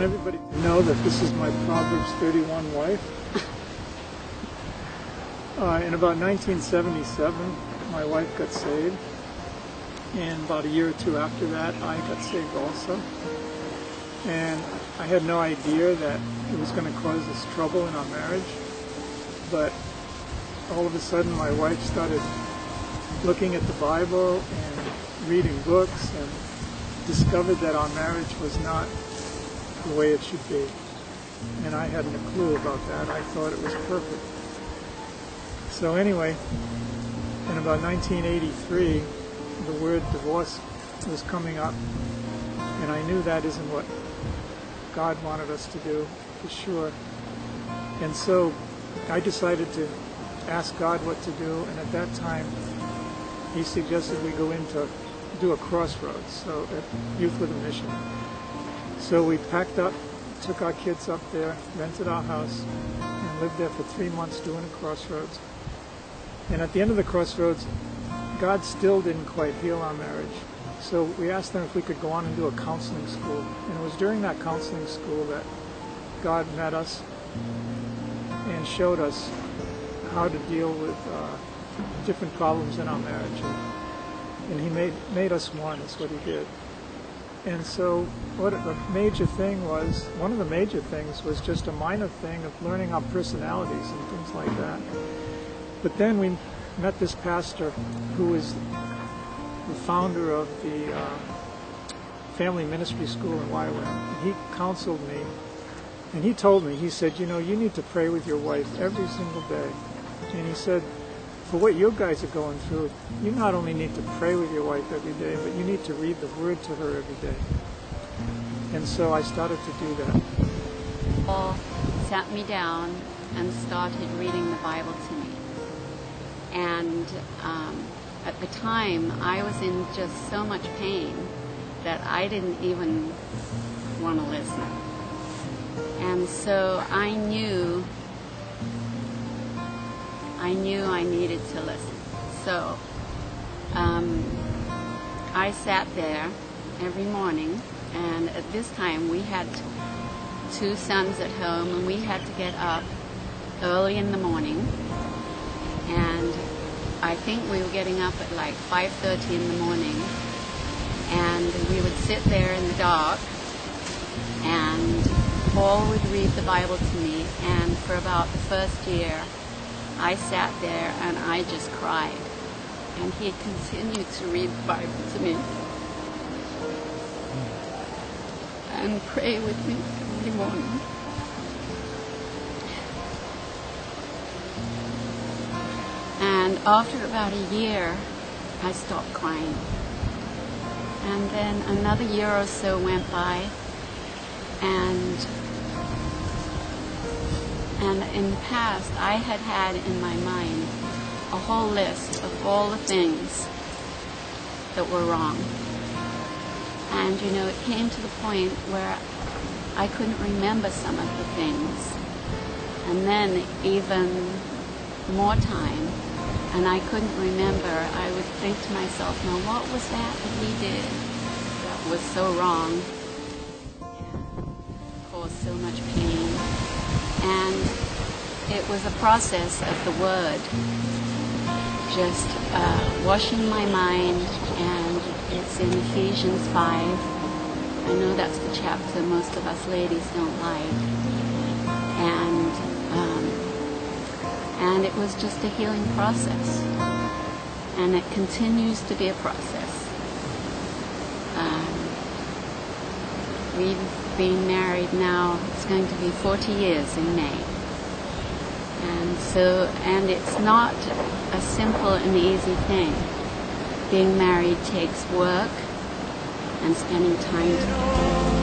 want everybody to know that this is my Proverbs 31 wife. In about 1977, my wife got saved, and about a year or two after that, I got saved also. And I had no idea that it was going to cause us trouble in our marriage, but all of a sudden my wife started looking at the Bible and reading books and discovered that our marriage was not the way it should be. And I hadn't a clue about that. I thought it was perfect. So anyway, in about 1983, the word divorce was coming up, and I knew that isn't what God wanted us to do, for sure. And so I decided to ask God what to do, and at that time he suggested we go in to do a crossroads, so at Youth with a Mission. So we packed up, took our kids up there, rented our house, and lived there for 3 months doing a crossroads. And at the end of the crossroads, God still didn't quite heal our marriage. So we asked them if we could go on and do a counseling school. And it was during that counseling school that God met us and showed us how to deal with different problems in our marriage. And he made us one, is what he did. And so what the major thing was, one of the major things was just a minor thing of learning our personalities and things like that. But then we met this pastor who is the founder of the family ministry school in YWAM. And he counseled me, and he told me, he said, you know, you need to pray with your wife every single day. And he said, for what you guys are going through, you not only need to pray with your wife every day, but you need to read the Word to her every day. And so I started to do that. Paul sat me down and started reading the Bible to me. And at the time, I was in just so much pain that I didn't even want to listen. And so I knew I needed to listen. So I sat there every morning, and at this time we had 2 sons at home, and we had to get up early in the morning, and I think we were getting up at like 5:30 in the morning, and we would sit there in the dark, and Paul would read the Bible to me, and for about the first year I sat there and I just cried, and he continued to read the Bible to me and pray with me every morning. And after about a year, I stopped crying. And then another year or so went by, and in the past, I had in my mind a whole list of all the things that were wrong. And, you know, it came to the point where I couldn't remember some of the things. And then even more time, and I couldn't remember, I would think to myself, now what was that he did that was so wrong and caused so much pain? And it was a process of the Word, just washing my mind, and it's in Ephesians 5. I know that's the chapter most of us ladies don't like. And it was just a healing process. And it continues to be a process. We've been married now, it's going to be 40 years in May. And it's not a simple and easy thing. Being married takes work and spending time together.